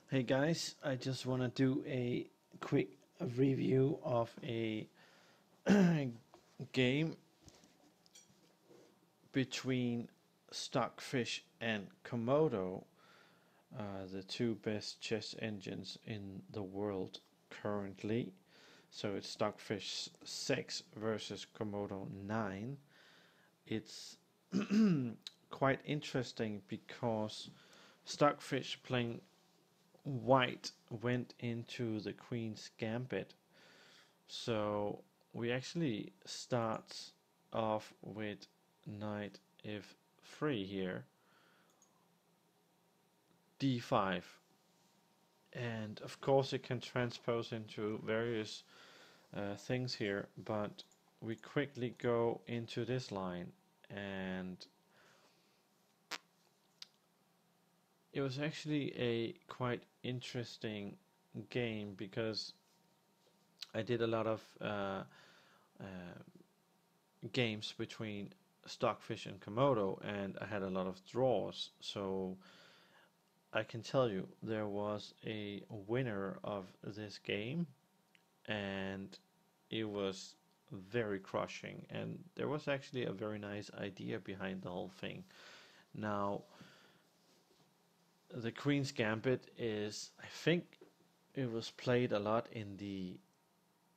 Hey guys, I just want to do a quick review of a game between Stockfish and Komodo, the two best chess engines in the world currently. So it's Stockfish 6 versus Komodo 9. It's quite interesting because Stockfish playing white went into the queen's gambit. So we actually start off with knight f3 here, d5, and of course it can transpose into various things here, but we quickly go into this line, and it was actually a quite interesting game because I did a lot of uh, games between Stockfish and Komodo, and I had a lot of draws. So I can tell you there was a winner of this game, and it was very crushing. And there was actually a very nice idea behind the whole thing. Now, the Queen's Gambit is, I think, it was played a lot in the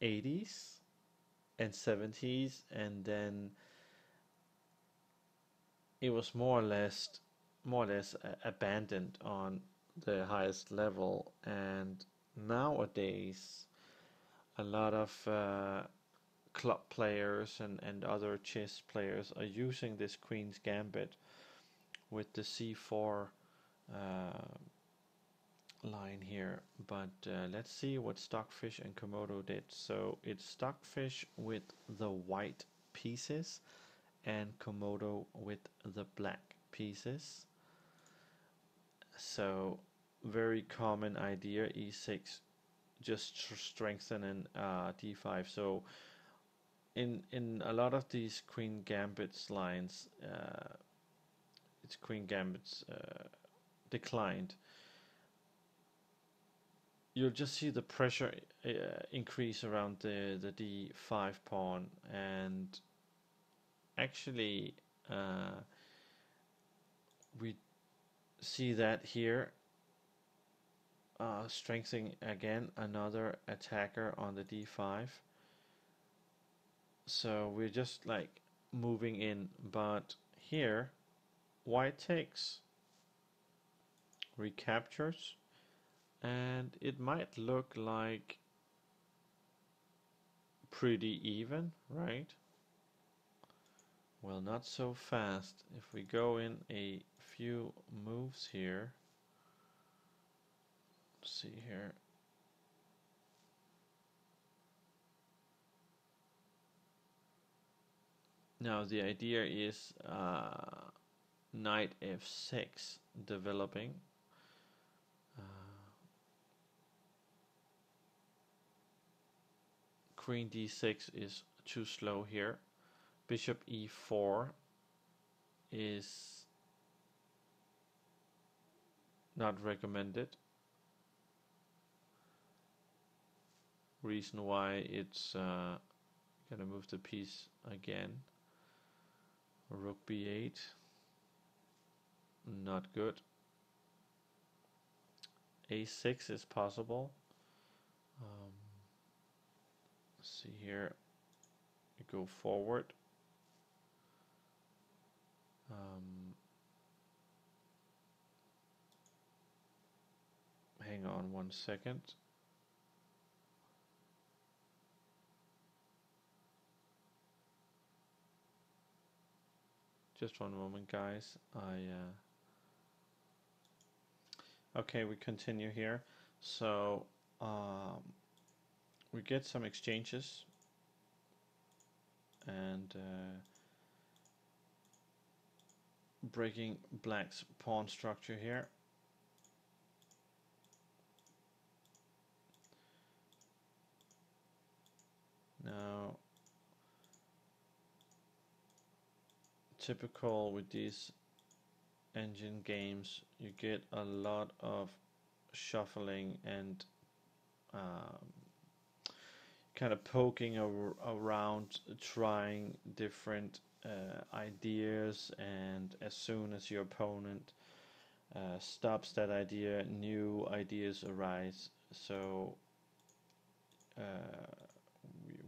80s and 70s, and then it was more or less abandoned on the highest level. And nowadays a lot of club players and other chess players are using this queen's gambit with the c4 uh, line here. But let's see what Stockfish and Komodo did. So it's Stockfish with the white pieces and Komodo with the black pieces. So very common idea, e6, just strengthen and d5. So in a lot of these queen gambits lines, it's queen gambits declined. You'll just see the pressure increase around the d5 pawn, and actually we see that here, strengthening again another attacker on the d5. So we're just like moving in, but here white takes, recaptures, and it might look like pretty even, right? Well, not so fast. If we go in a few moves here, see here. Now the idea is knight f6 developing. Uh, Queen d6 is too slow here. Bishop e4 is not recommended. Reason why it's gonna move the piece again. Rook b8, not good. a6 is possible. Um, see here, you go forward. Hang on 1 second. Just one moment, guys. Okay, we continue here. So we get some exchanges, and breaking black's pawn structure here. Now, typical with these engine games, you get a lot of shuffling and kind of poking around, trying different ideas, and as soon as your opponent stops that idea, new ideas arise. So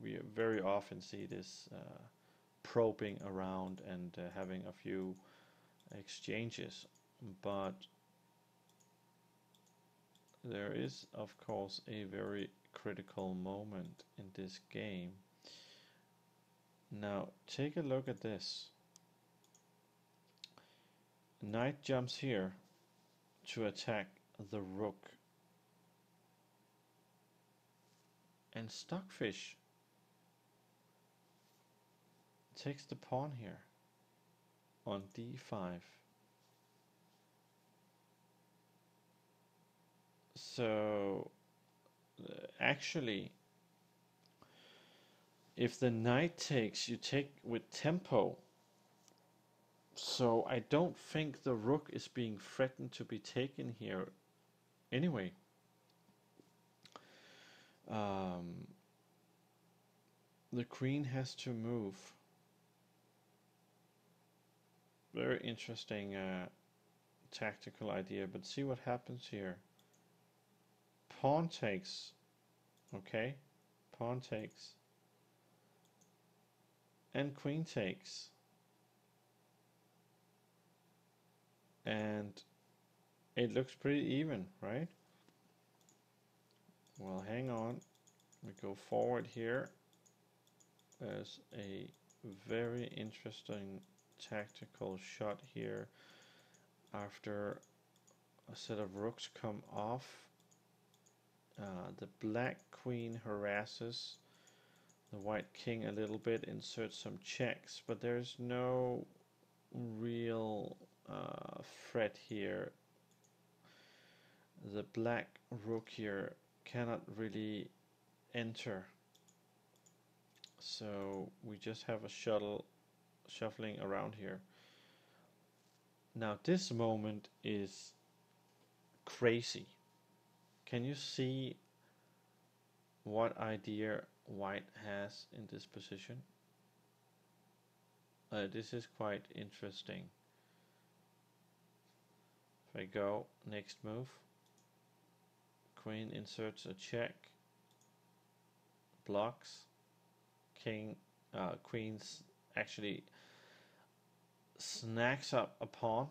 we very often see this probing around and having a few exchanges, but there is of course a very critical moment in this game. Now take a look at this. Knight jumps here to attack the rook, and Stockfish takes the pawn here on d5. So actually, if the knight takes, you take with tempo. So I don't think the rook is being threatened to be taken here anyway. The queen has to move. Very interesting tactical idea, but see what happens here. Pawn takes. Okay, pawn takes. And queen takes. And it looks pretty even, right? Well, hang on. We go forward here. There's a very interesting tactical shot here. After a set of rooks come off, the black queen harasses the white king a little bit, inserts some checks, but there's no real threat here. The black rook here cannot really enter, so we just have a shuffling around here. Now this moment is crazy. Can you see what idea white has in this position? This is quite interesting. If I go next move, queen inserts a check, blocks, queens actually snacks up a pawn,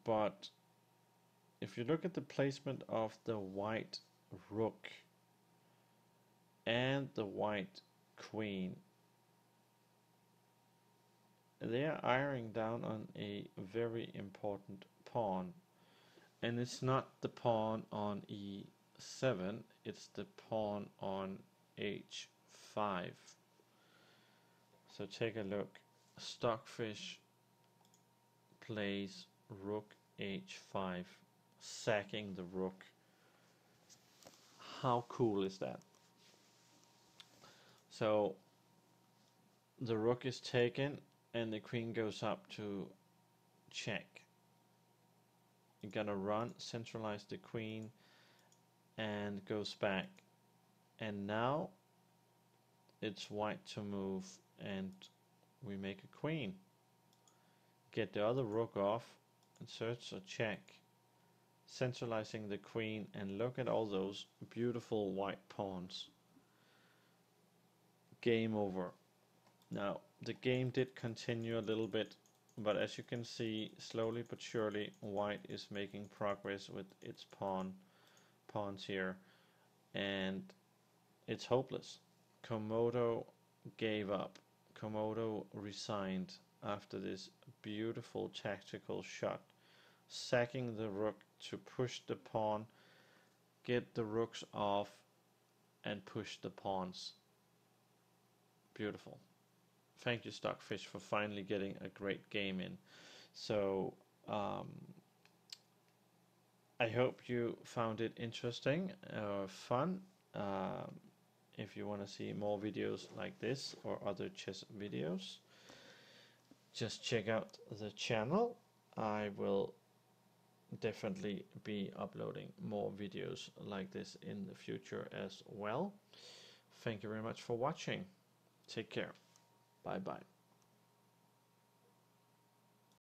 but if you look at the placement of the white rook and the white queen, they are ironing down on a very important pawn, and it's not the pawn on e7, it's the pawn on h5. So take a look. Stockfish plays rook h5, sacking the rook. How cool is that? So the rook is taken and the queen goes up to check. You're gonna run, centralize the queen, and goes back. And now it's white to move, and we make a queen. Get the other rook off, inserts a check, centralizing the queen, and look at all those beautiful white pawns. Game over. Now the game did continue a little bit, but as you can see, slowly but surely white is making progress with its pawns here, and it's hopeless. Komodo gave up. Komodo resigned after this beautiful tactical shot, sacking the rook to push the pawn, get the rooks off, and push the pawns. Beautiful. Thank you, Stockfish, for finally getting a great game in. So I hope you found it interesting, fun. If you want to see more videos like this or other chess videos, just check out the channel. I will definitely be uploading more videos like this in the future as well. Thank you very much for watching. Take care. Bye bye.